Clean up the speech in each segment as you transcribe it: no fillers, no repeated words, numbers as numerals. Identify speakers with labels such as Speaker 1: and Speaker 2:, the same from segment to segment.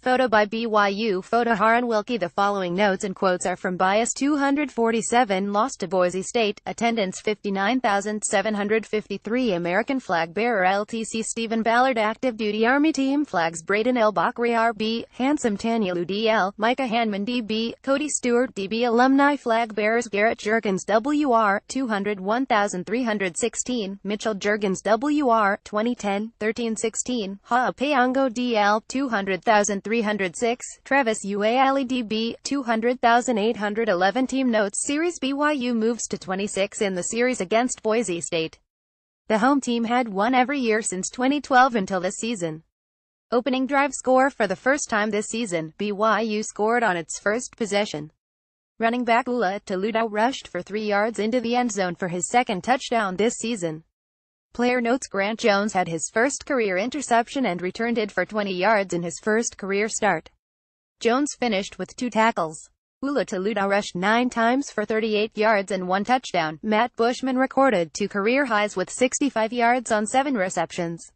Speaker 1: Photo by BYU PhotoJaren Wilkey. The following notes and quotes are from bias 247. Lost to Boise State. Attendance 59,753. American flag bearer LTC Stephen Ballard. Active duty Army team flags Braden L. Bakri RB. Handsome Tanielu DL. Micah Hanman DB. Cody Stewart DB. Alumni flag bearers Garrett Juergens WR 201,316. Mitchell Juergens WR 2010-13-16. Ha'apeango DL 200,306. Travis Uali DB 200,811. Team notes. Series BYU moves to 26 in the series against Boise State. The home team had won every year since 2012 until this season. Opening drive score. For the first time this season, BYU scored on its first possession. Running back Ula Toludo rushed for 3 yards into the end zone for his second touchdown this season. Player notes. Grant Jones had his first career interception and returned it for 20 yards in his first career start. Jones finished with 2 tackles. Ula Toludo rushed 9 times for 38 yards and 1 touchdown. Matt Bushman recorded 2 career highs with 65 yards on 7 receptions.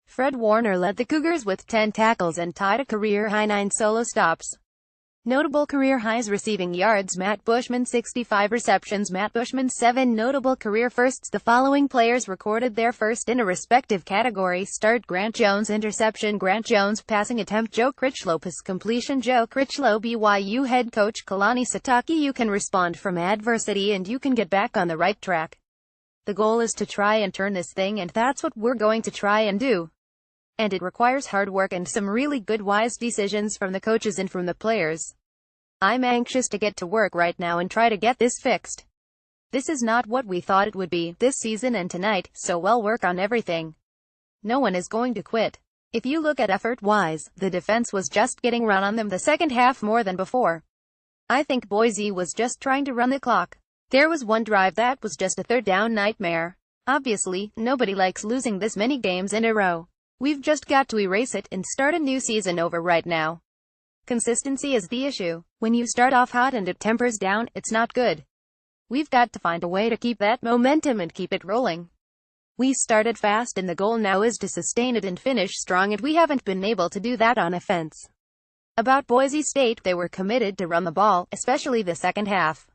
Speaker 1: Fred Warner led the Cougars with 10 tackles and tied a career-high 9 solo stops. Notable career highs. Receiving yards. Matt Bushman 65 receptions. Matt Bushman 7 notable career firsts. The following players recorded their first in a respective category. Start. Grant Jones interception. Grant Jones passing attempt. Joe Critchlow pass completion. Joe Critchlow. BYU head coach Kalani Sitake. You can respond from adversity and you can get back on the right track. The goal is to try and turn this thing, and that's what we're going to try and do. And it requires hard work and some really good wise decisions from the coaches and from the players. I'm anxious to get to work right now and try to get this fixed. This is not what we thought it would be this season and tonight, so we'll work on everything. No one is going to quit. If you look at effort-wise, the defense was just getting run on them the second half more than before. I think Boise was just trying to run the clock. There was one drive that was just a third down nightmare. Obviously, nobody likes losing this many games in a row. We've just got to erase it and start a new season over right now. Consistency is the issue. When you start off hot and it tempers down, it's not good. We've got to find a way to keep that momentum and keep it rolling. We started fast and the goal now is to sustain it and finish strong, and we haven't been able to do that on offense. About Boise State, they were committed to run the ball, especially the second half.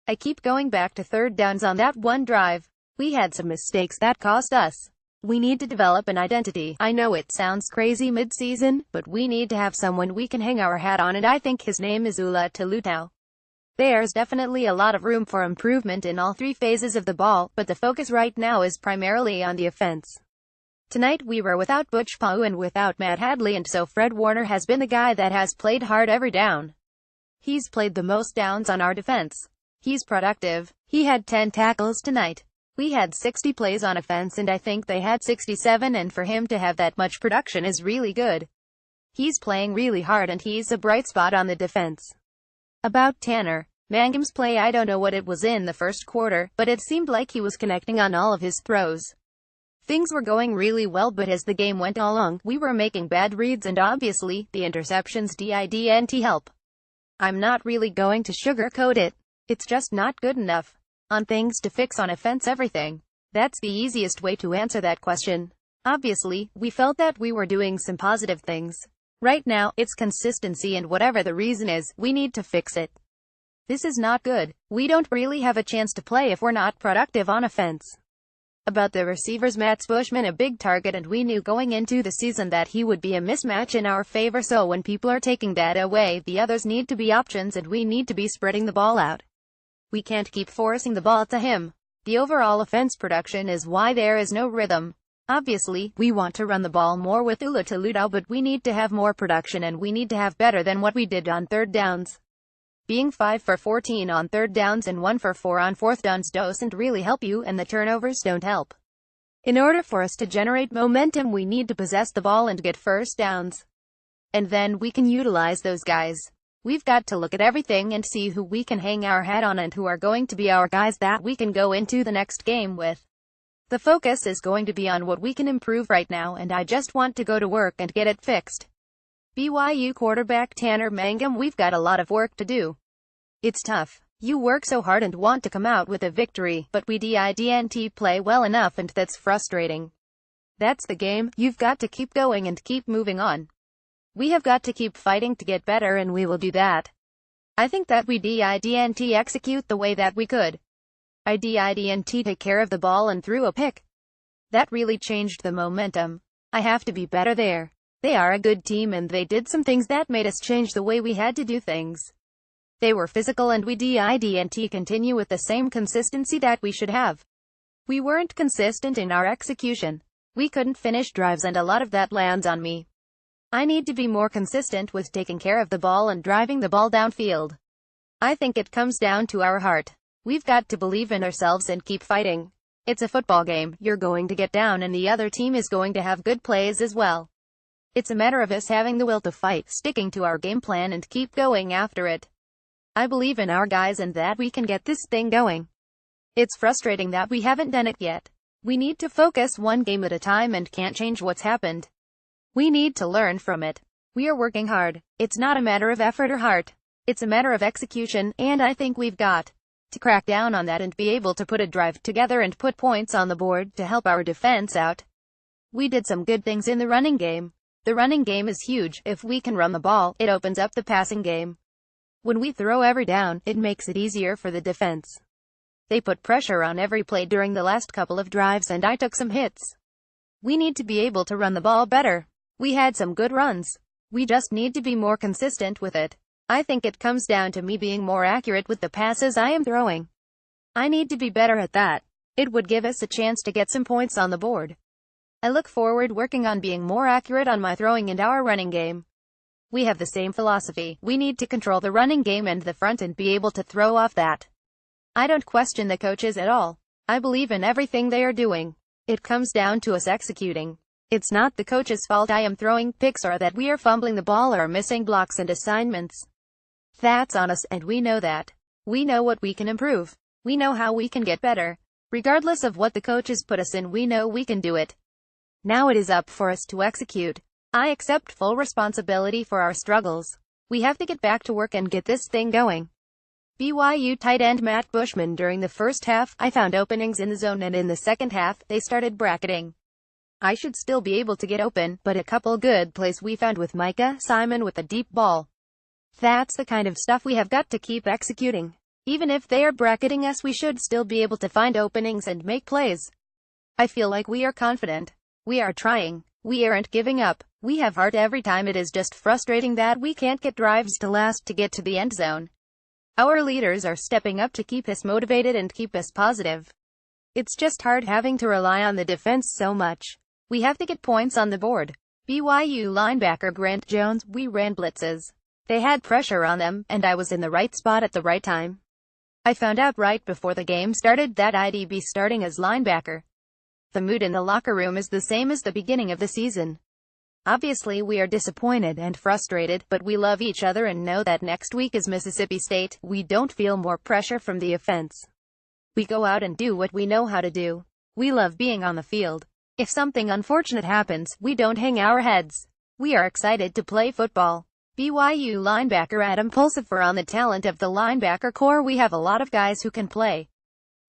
Speaker 1: I keep going back to third downs on that one drive. We had some mistakes that cost us. We need to develop an identity. I know it sounds crazy mid-season, but we need to have someone we can hang our hat on, and I think his name is Ula Toludo. There's definitely a lot of room for improvement in all 3 phases of the ball, but the focus right now is primarily on the offense. Tonight we were without Butch Pau and without Matt Hadley, and so Fred Warner has been the guy that has played hard every down. He's played the most downs on our defense. He's productive. He had 10 tackles tonight. We had 60 plays on offense and I think they had 67, and for him to have that much production is really good. He's playing really hard and he's a bright spot on the defense. About Tanner Mangam's play, I don't know what it was in the first quarter, but it seemed like he was connecting on all of his throws. Things were going really well, but as the game went along, we were making bad reads and obviously, the interceptions didn't help. I'm not really going to sugarcoat it. It's just not good enough. On things to fix on offense, everything. That's the easiest way to answer that question. Obviously, we felt that we were doing some positive things. Right now, it's consistency, and whatever the reason is, we need to fix it. This is not good. We don't really have a chance to play if we're not productive on offense. About the receivers, Matt Bushman a big target, and we knew going into the season that he would be a mismatch in our favor, so when people are taking that away, the others need to be options and we need to be spreading the ball out. We can't keep forcing the ball to him. The overall offense production is why there is no rhythm. Obviously, we want to run the ball more with Ula Toludo, but we need to have more production and we need to have better than what we did on third downs. Being 5 for 14 on third downs and 1 for 4 on fourth downs doesn't really help you, and the turnovers don't help. In order for us to generate momentum, we need to possess the ball and get first downs. And then we can utilize those guys. We've got to look at everything and see who we can hang our hat on and who are going to be our guys that we can go into the next game with. The focus is going to be on what we can improve right now, and I just want to go to work and get it fixed. BYU quarterback Tanner Mangum, we've got a lot of work to do. It's tough. You work so hard and want to come out with a victory, but we didn't play well enough, and that's frustrating. That's the game. You've got to keep going and keep moving on. We have got to keep fighting to get better, and we will do that. I think that we didn't execute the way that we could. I didn't take care of the ball and threw a pick. That really changed the momentum. I have to be better there. They are a good team, and they did some things that made us change the way we had to do things. They were physical, and we didn't continue with the same consistency that we should have. We weren't consistent in our execution. We couldn't finish drives, and a lot of that lands on me. I need to be more consistent with taking care of the ball and driving the ball downfield. I think it comes down to our heart. We've got to believe in ourselves and keep fighting. It's a football game. You're going to get down, and the other team is going to have good plays as well. It's a matter of us having the will to fight, sticking to our game plan, and keep going after it. I believe in our guys and that we can get this thing going. It's frustrating that we haven't done it yet. We need to focus one game at a time and can't change what's happened. We need to learn from it. We are working hard. It's not a matter of effort or heart. It's a matter of execution, and I think we've got to crack down on that and be able to put a drive together and put points on the board to help our defense out. We did some good things in the running game. The running game is huge. If we can run the ball, it opens up the passing game. When we throw every down, it makes it easier for the defense. They put pressure on every play during the last couple of drives, and I took some hits. We need to be able to run the ball better. We had some good runs. We just need to be more consistent with it. I think it comes down to me being more accurate with the passes I am throwing. I need to be better at that. It would give us a chance to get some points on the board. I look forward working on being more accurate on my throwing and our running game. We have the same philosophy. We need to control the running game and the front and be able to throw off that. I don't question the coaches at all. I believe in everything they are doing. It comes down to us executing. It's not the coach's fault I am throwing picks or that we are fumbling the ball or missing blocks and assignments. That's on us, and we know that. We know what we can improve. We know how we can get better. Regardless of what the coaches put us in, we know we can do it. Now it is up for us to execute. I accept full responsibility for our struggles. We have to get back to work and get this thing going. BYU tight end Matt Bushman. During the first half, I found openings in the zone, and in the second half, they started bracketing. I should still be able to get open, but a couple good plays we found with Micah Simon with a deep ball. That's the kind of stuff we have got to keep executing. Even if they are bracketing us, we should still be able to find openings and make plays. I feel like we are confident. We are trying. We aren't giving up. We have heart every time. It is just frustrating that we can't get drives to last to get to the end zone. Our leaders are stepping up to keep us motivated and keep us positive. It's just hard having to rely on the defense so much. We have to get points on the board. BYU linebacker Grant Jones, we ran blitzes. They had pressure on them, and I was in the right spot at the right time. I found out right before the game started that I'd be starting as linebacker. The mood in the locker room is the same as the beginning of the season. Obviously we are disappointed and frustrated, but we love each other and know that next week is Mississippi State. We don't feel more pressure from the offense. We go out and do what we know how to do. We love being on the field. If something unfortunate happens, we don't hang our heads. We are excited to play football. BYU linebacker Adam Pulsifer. On the talent of the linebacker core, we have a lot of guys who can play.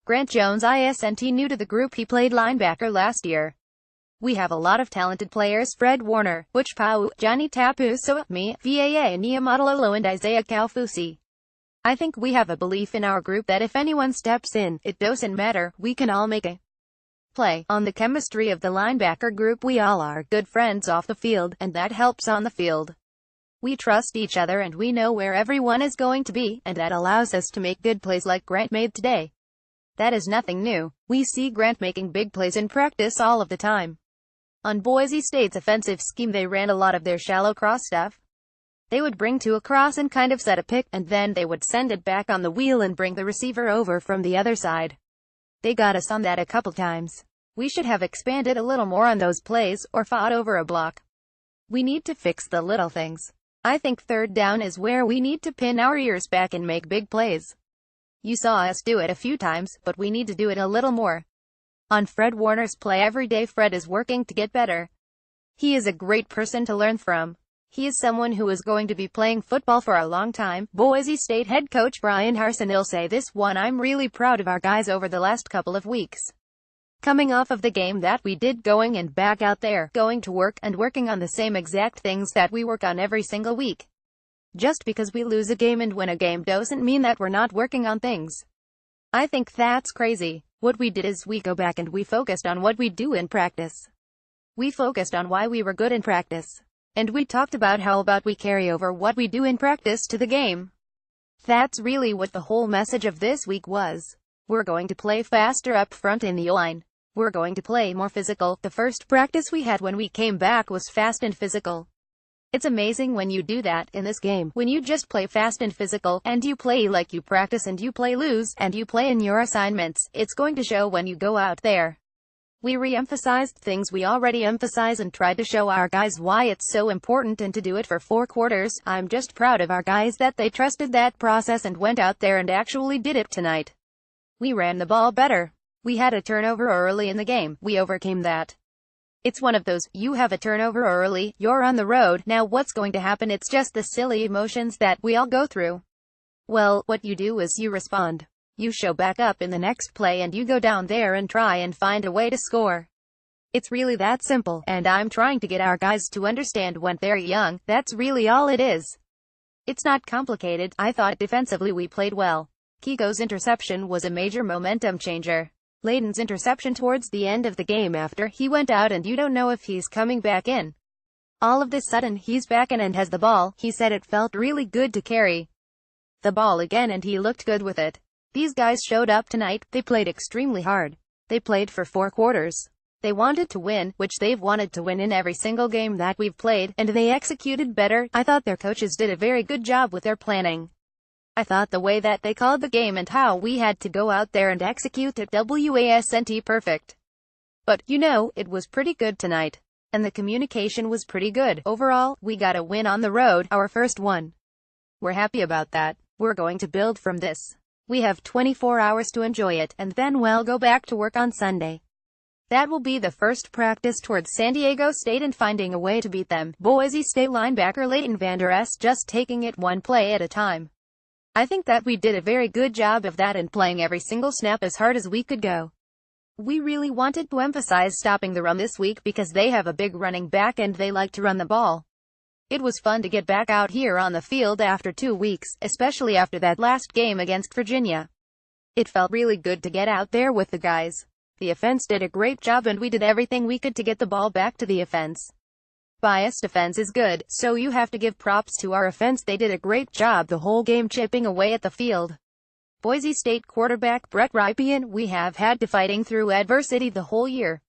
Speaker 1: Grant Jones isn't new to the group. He played linebacker last year. We have a lot of talented players: Fred Warner, Butch Pau, Johnny Tapuso, me, Vaa Niamadalolo, and Isaiah Kaufusi. I think we have a belief in our group that if anyone steps in, it doesn't matter, we can all make a play. On the chemistry of the linebacker group, we all are good friends off the field, and that helps on the field. We trust each other and we know where everyone is going to be, and that allows us to make good plays like Grant made today. That is nothing new. We see Grant making big plays in practice all of the time. On Boise State's offensive scheme, they ran a lot of their shallow cross stuff. They would bring to a cross and kind of set a pick, and then they would send it back on the wheel and bring the receiver over from the other side. They got us on that a couple times. We should have expanded a little more on those plays, or fought over a block. We need to fix the little things. I think third down is where we need to pin our ears back and make big plays. You saw us do it a few times, but we need to do it a little more. On Fred Warner's play every day, Fred is working to get better. He is a great person to learn from. He is someone who is going to be playing football for a long time. Boise State head coach Brian Harsin will say this one: I'm really proud of our guys over the last couple of weeks. Coming off of the game that we did, going and back out there, going to work, and working on the same exact things that we work on every single week. Just because we lose a game and win a game doesn't mean that we're not working on things. I think that's crazy. What we did is we go back and we focused on what we do in practice. We focused on why we were good in practice. And we talked about how about we carry over what we do in practice to the game. That's really what the whole message of this week was. We're going to play faster up front in the O-line. We're going to play more physical. The first practice we had when we came back was fast and physical. It's amazing when you do that in this game, when you just play fast and physical, and you play like you practice and you play loose, and you play in your assignments. It's going to show when you go out there. We re-emphasized things we already emphasize and tried to show our guys why it's so important, and to do it for 4 quarters. I'm just proud of our guys that they trusted that process and went out there and actually did it tonight. We ran the ball better. We had a turnover early in the game. We overcame that. It's one of those, you have a turnover early, you're on the road, now what's going to happen? It's just the silly emotions that we all go through. Well, what you do is you respond. You show back up in the next play and you go down there and try and find a way to score. It's really that simple, and I'm trying to get our guys to understand when they're young, that's really all it is. It's not complicated. I thought defensively we played well. Kiko's interception was a major momentum changer. Layden's interception towards the end of the game after he went out and you don't know if he's coming back in. All of this sudden he's back in and has the ball. He said it felt really good to carry the ball again and he looked good with it. These guys showed up tonight. They played extremely hard. They played for 4 quarters. They wanted to win, which they've wanted to win in every single game that we've played, and they executed better. I thought their coaches did a very good job with their planning. I thought the way that they called the game and how we had to go out there and execute it wasn't perfect. But, you know, it was pretty good tonight. And the communication was pretty good. Overall, we got a win on the road, our first one. We're happy about that. We're going to build from this. We have 24 hours to enjoy it, and then we'll go back to work on Sunday. That will be the first practice towards San Diego State and finding a way to beat them. Boise State linebacker Leighton Vander Esch just taking it one play at a time. I think that we did a very good job of that and playing every single snap as hard as we could go. We really wanted to emphasize stopping the run this week because they have a big running back and they like to run the ball. It was fun to get back out here on the field after 2 weeks, especially after that last game against Virginia. It felt really good to get out there with the guys. The offense did a great job and we did everything we could to get the ball back to the offense. Biased offense is good, so you have to give props to our offense. They did a great job the whole game chipping away at the field. Boise State quarterback Brett Rypien, we have had to fighting through adversity the whole year.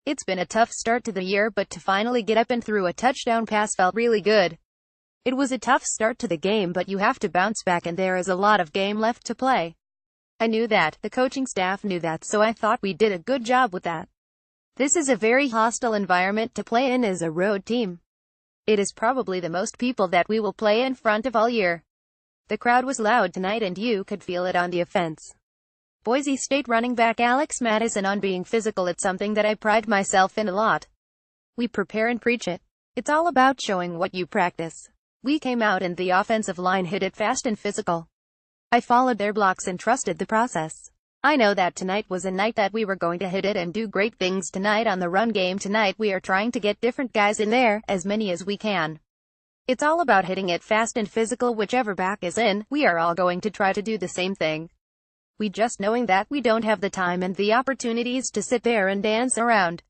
Speaker 1: It's been a tough start to the year, but to finally get up and through a touchdown pass felt really good. It was a tough start to the game, but you have to bounce back and there is a lot of game left to play. I knew that, the coaching staff knew that, so I thought we did a good job with that. This is a very hostile environment to play in as a road team. It is probably the most people that we will play in front of all year. The crowd was loud tonight and you could feel it on the offense. Boise State running back Alex Madison on being physical. It's something that I pride myself in a lot. We prepare and preach it. It's all about showing what you practice. We came out and the offensive line hit it fast and physical. I followed their blocks and trusted the process. I know that tonight was a night that we were going to hit it and do great things tonight on the run game. Tonight we are trying to get different guys in there, as many as we can. It's all about hitting it fast and physical. Whichever back is in, we are all going to try to do the same thing. We just knowing that we don't have the time and the opportunities to sit there and dance around.